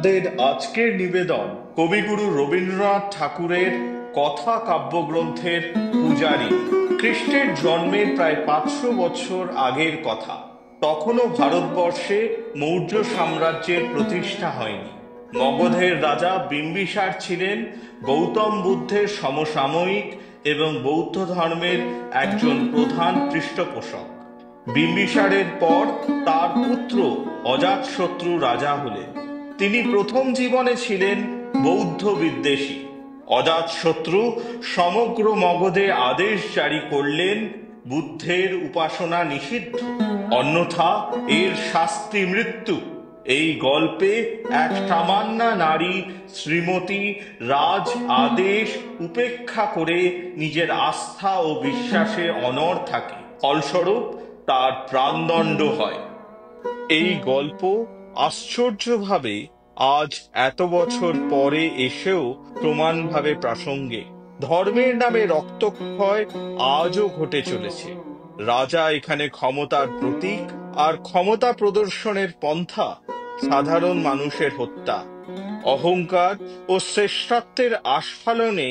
আমাদের আজকের নিবেদন কবিগুরু রবীন্দ্রনাথ ঠাকুরের কথা কাব্যগ্রন্থের পূজারী। খ্রিস্টের জন্মের প্রায় 500 বছর আগের কথা। তখনও ভারতবর্ষে মৌর্য সাম্রাজ্যের প্রতিষ্ঠা হয়নি। মগধের রাজা বিম্বিসার ছিলেন গৌতম বুদ্ধের সমসাময়িক এবং বৌদ্ধ ধর্মের একজন প্রধান পৃষ্ঠপোষক। বিম্বিসারের পর তার পুত্র অজাতশত্রু রাজা হলেন। তিনি প্রথম জীবনে ছিলেন বৌদ্ধ বিদ্বেষী। অজাতশত্রু সমগ্র মগধে আদেশ জারি করলেন বুদ্ধের উপাসনা নিষিদ্ধ, অন্যথা এর শাস্তি মৃত্যু। এই গল্পে এক সামান্যা নারী শ্রীমতী রাজ আদেশ উপেক্ষা করে নিজের আস্থা ও বিশ্বাসে অনড় থাকে। ফলস্বরূপ তার প্রাণদণ্ড হয়। এই গল্প আশ্চর্যভাবে আজ এত বছর পরে এসেও প্রমাণভাবে প্রাসঙ্গিক। ধর্মের নামে রক্তক্ষয় আজও ঘটে চলেছে। রাজা এখানে ক্ষমতার প্রতীক, আর ক্ষমতা প্রদর্শনের পন্থা সাধারণ মানুষের হত্যা। অহংকার ও শ্রেষ্ঠত্বের আস্ফালনে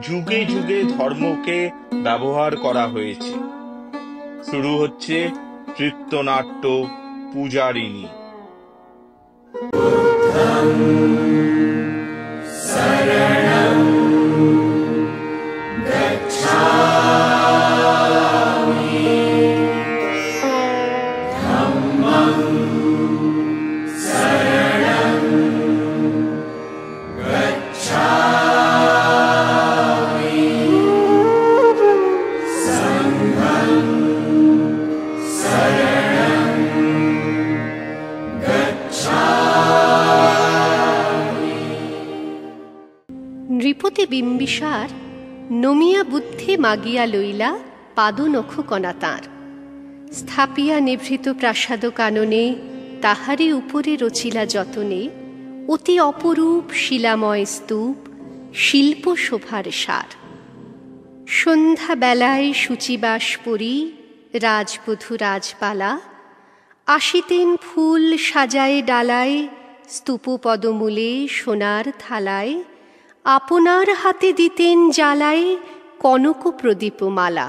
যুগে যুগে ধর্মকে ব্যবহার করা হয়েছে। শুরু হচ্ছে নৃত্যনাট্য পূজারিণী। নৃপতি বিম্বিসার নমিয়া বুদ্ধে মাগিয়া লইলা পাদনখ কণা তাঁর, স্থাপিয়া নিভৃত প্রাসাদ কাননে তাহারি উপরে রচিলা যতনে অতি অপরূপ শিলাময় স্তূপ, শিল্প শোভার সার। সন্ধ্যা বেলায় শুচিবাস পরি রাজবধূ রাজবালা, আসিতেন ফুল সাজায়ে ডালায় স্তূপ পদমূলে সোনার থালায়, আপনার হাতে দিতেন জ্বালায় কনক প্রদীপমালা।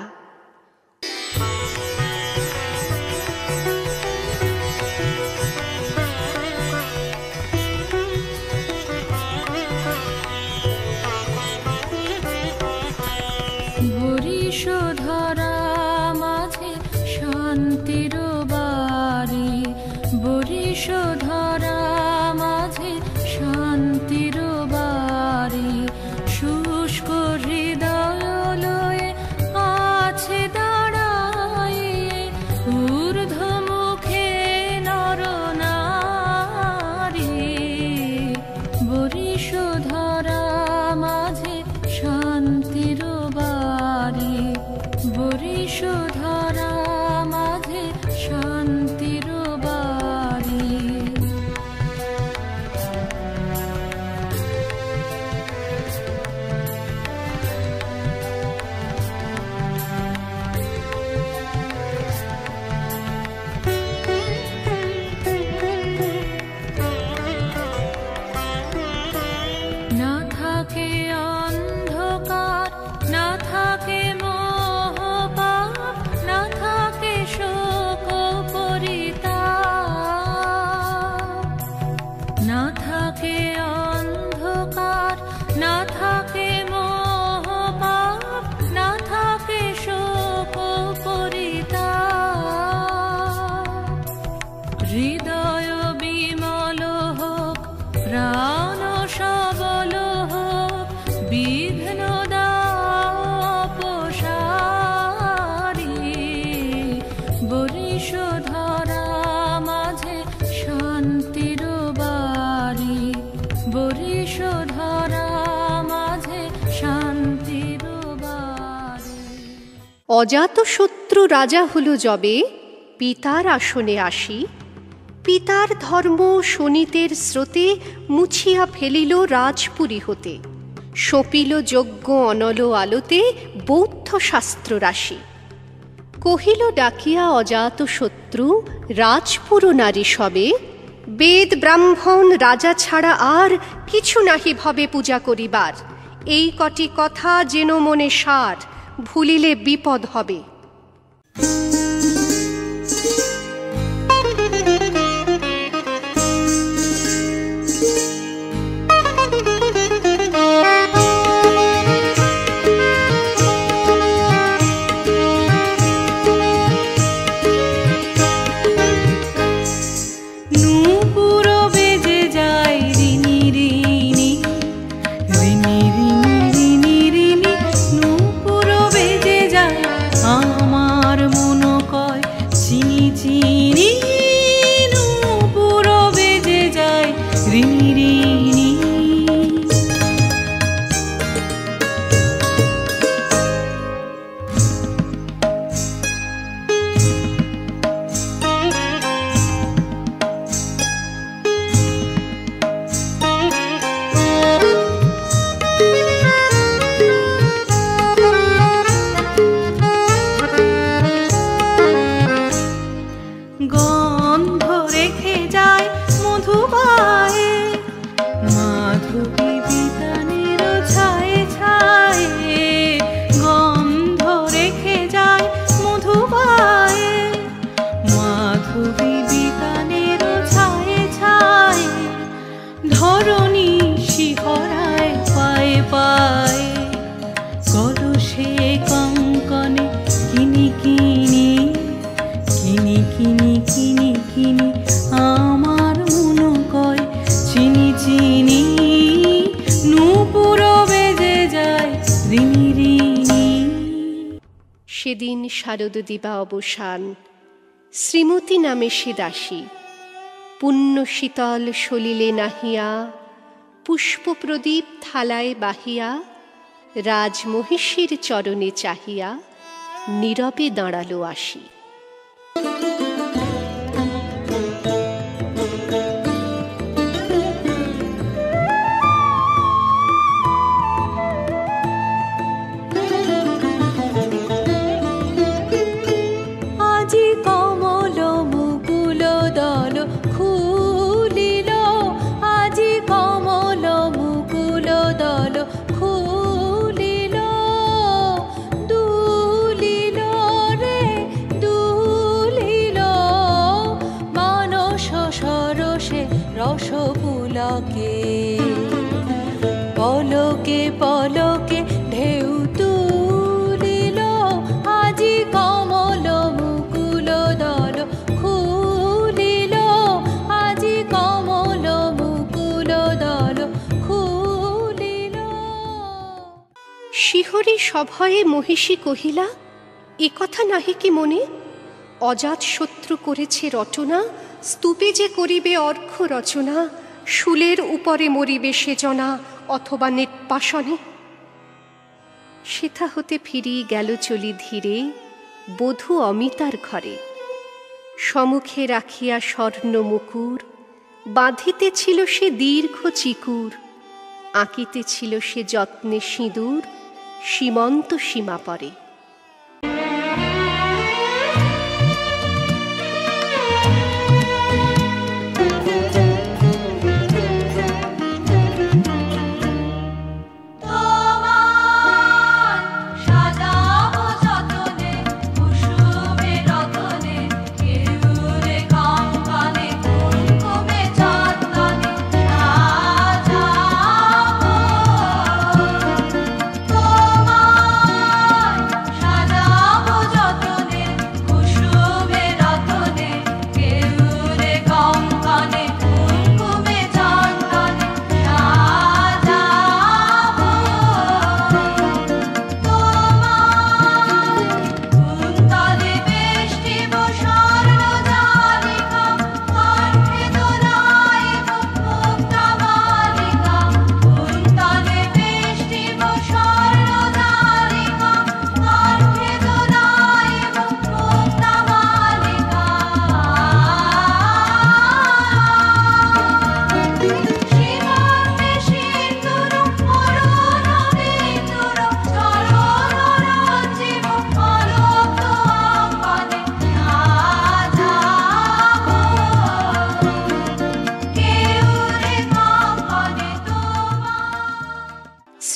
বরিশধরা মাঝে শান্তির বাড়ি, বরিশধরা মাঝে শান্তির বাড়ি, শুষ্ক হৃদয় লয়ে আছে দাঁড়ায় ঊর্ধ্বমুখে নরনারী। বরিশধরা মাঝে শান্তির বাড়ি, বরিশধরা মাঝে শান্তির বাড়ি। না থাকে অন্ধকার, না থাকে মোহপাপ, না থাকে শোক পরিতাপ। না থাকে অন্ধকার, না থাকে মোহপাপ, না থাকে শোক পরিতাপ। হৃদয় বিমল হোক, প্রাণ সবল হোক, বিঘ্ন দাপসারি। বরিশধরা মাঝে শান্তির বাড়ি, বরিশধরা মাঝে শান্তির বাড়ি। অজাতশত্রু রাজা হল যবে পিতার আসনে আসি, পিতার ধর্ম শোণিতের স্রোতে মুছিয়া ফেলিল রাজপুরী হতে, সঁপিল যজ্ঞ অনল আলোতে বৌদ্ধ শাস্ত্র রাশি। কহিল ডাকিয়া অজাতশত্রু রাজপুর নারী সবে, বেদ ব্রাহ্মণ রাজা ছাড়া আর কিছু নাহি ভবে পূজা করিবার। এই কটি কথা যেন মনে সার, ভুলিলে বিপদ হবে। সেদিন শারদ দিবা অবসান, শ্রীমতী নামে সে দাসী, পুণ্য শীতল সলিলে নাহিয়া, পুষ্প প্রদীপ থালায় বাহিয়া, রাজমহিষীর চরণে চাহিয়া, নীরবে দাঁড়ালো আসি। পলকে পলকে ঢেউ তুলিল, আজি কমল মুকুল দল খুলিল, আজি কমল মুকুল দল খুলিল। শিহরি সভয়ে মহিষী কহিলা, এ কথা নাহি কি মনে? অজাত শত্রু করেছে রটনা, স্তূপে যে করিবে অর্ঘ্য রচনা, শুলের উপরে মরিবে সেজনা, অথবা নির্বাসনে। সেথা হতে ফিরি গেল চলি ধীরে, বধূ অমিতার ঘরে। সম্মুখে রাখিয়া স্বর্ণ মুকুর, বাঁধিতেছিল সে দীর্ঘ চিকুর, আঁকিতেছিল সে যত্নে সিঁদুর, সীমন্ত সীমা পরে।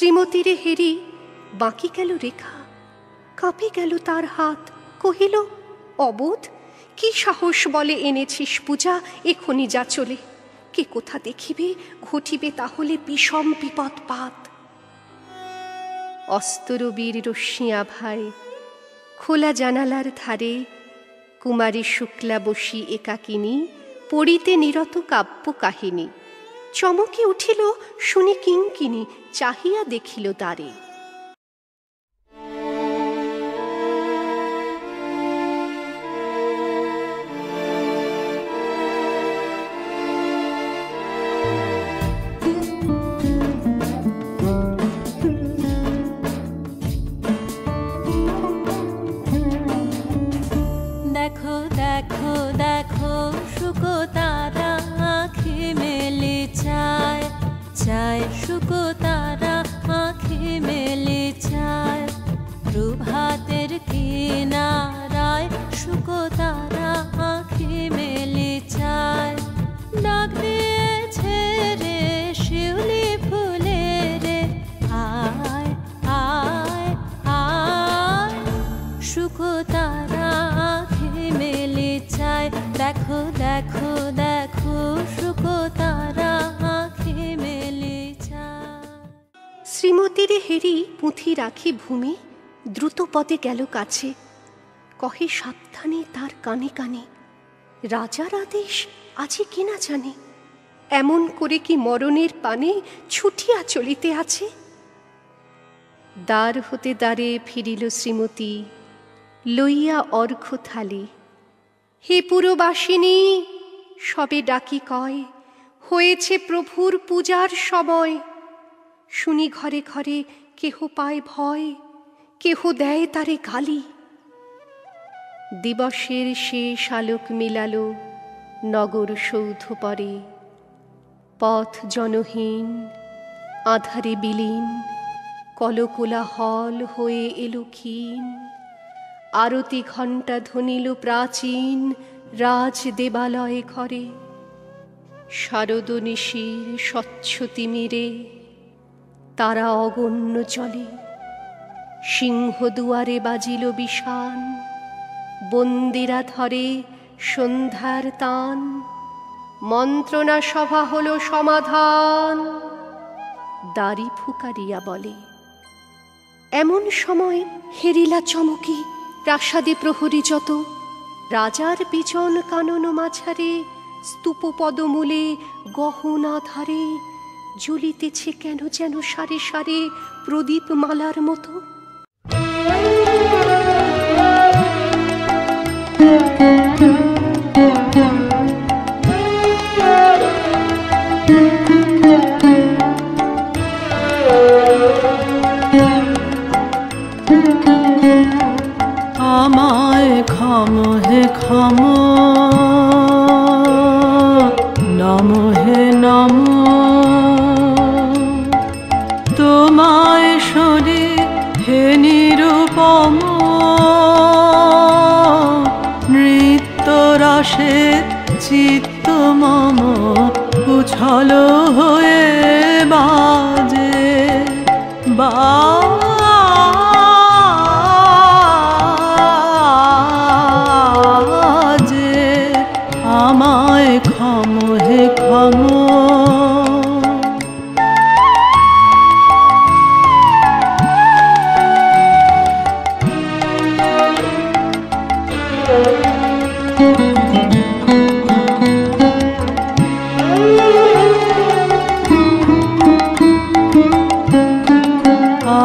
শ্রীমতীরে হেরি বাঁকি গেল রেখা, কাঁপে গেল তার হাত, কহিল, অবোধ, কি সাহস বলে এনেছিস পূজা, এখনি যা চলে। কে কোথা দেখিবে, ঘটিবে তাহলে বিষম বিপদপাত। অস্তরবীর রশ্মি আভায় খোলা জানালার ধারে কুমারী শুক্লা বসি একাকিনী পড়িতে নিরত কাব্য কাহিনী। চমকে উঠিল শুনি কিঙ্কিনী, চাহিয়া দেখিল দ্বারে। দেখো দেখো দেখো শুকো তারা আঁখি মেলে চায় চায়, শুকো তারা আঁখি মেলে চায়। প্রভাতের কিনারায় শুকো তারা আঁখি মেলে চায়। ডাক দিয়েছে রে শিউলি ফুলে রে, আয় আয় আয়। শুকো তারা আঁখি মেলে চায়, দেখো দেখো দেখো শুকো তারা আঁখি মেলে চায়। শ্রীমতীরে হেরি পুঁথি রাখি ভূমি দ্রুত পদে গেল কাছে, কহে সাবধানে তার কানে কানে, রাজার আদেশ আছে কিনা জানে, এমন করে কি মরণের পানে ছুটিয়া চলিতে আছে। দ্বার হতে দ্বারে ফিরিল শ্রীমতী, লইয়া অর্ঘ্য থালি। হে পুরবাসিনী, সবে ডাকি কয়, হয়েছে প্রভুর পূজার সময়। শুনি ঘরে ঘরে কেহ পায় ভয়, কেহ দেয় তারে গালি। দিবসের শেষ আলোক মিলালো নগর সৌধ পরে, পথ জনহীন আধারে বিলীন, কলকোলাহল হয়ে এলো ক্ষীণ। আরতি ঘণ্টা ধ্বনিল প্রাচীন রাজ দেবালয়ে ঘরে। শারদ নিশির স্বচ্ছ তিমিরে তারা অগণ্য চলে। সিংহ দুয়ারে বাজিল বিষান, বন্দিরা ধরে সন্ধ্যার তান। মন্ত্রণা সভা হলো সমাধান, দাড়ি ফুকারিয়া বলে। এমন সময় হেরিলা চমকি, প্রাসাদে প্রহরী যত। রাজার বিজন কানন মাঝারে, স্তূপ পদমূলে গহনা ধারে জ্বলিতেছে কেন যেন সারে সারে প্রদীপ মালার মতো। আমায় ক্ষম হে ক্ষম, নম হে নম। তোমায় সরে হে নিরুপম, নৃত্য রসে চিত্ত মম উছল হয়ে বাজে বাজে। আমায় ক্ষম হে ক্ষম।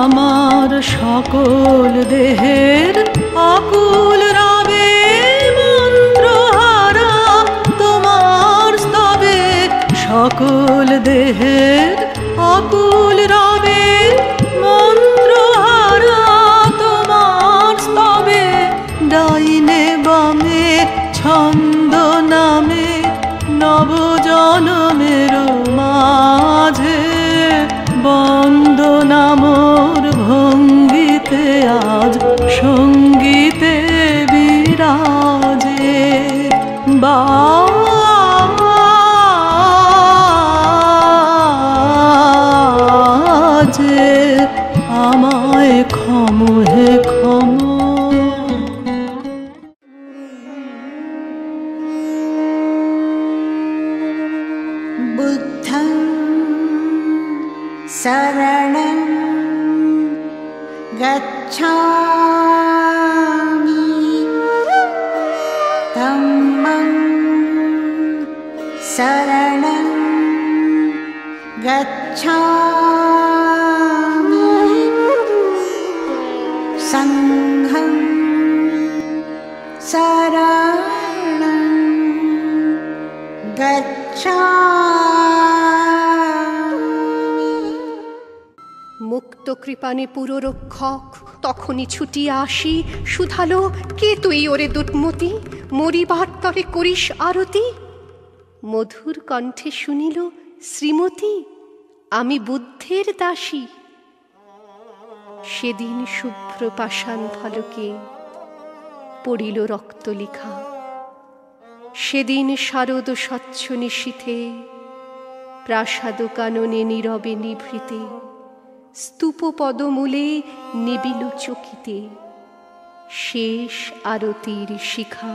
আমার সকল দেহের আকুল রবে মন্ত্রহারা তোমার স্তবে। সকল দেহের আকুল রবে মন্ত্রহারা তোমার স্তবে। ডাইনে বামে ছন্দ নামে নবজনমের মাঝে, বন্দনা মোর ভঙ্গিতে আজ সঙ্গীতে বিরাজে বাজে। बुद्धं शरणं गच्छामि धम्मं शरणं गच्छामि संघं शरणं गच्छामि। মুক্ত কৃপানে পুররক্ষক তখনই ছুটিয়া আসি, শুধালো কে তুই ওরে দুটমতি, মরিবার তরে করিস আরতি। মধুর কণ্ঠে শুনিল শ্রীমতী, আমি বুদ্ধের দাসী। সেদিন শুভ্র পাষাণ ফলকে পড়িল রক্তলিখা, সেদিন শারদ স্বচ্ছ নিশীথে প্রাসাদ কাননে নীরবে নিভৃতে, স্তূপ পদমূলে নিবিল চকিতে শেষ আরতির শিখা।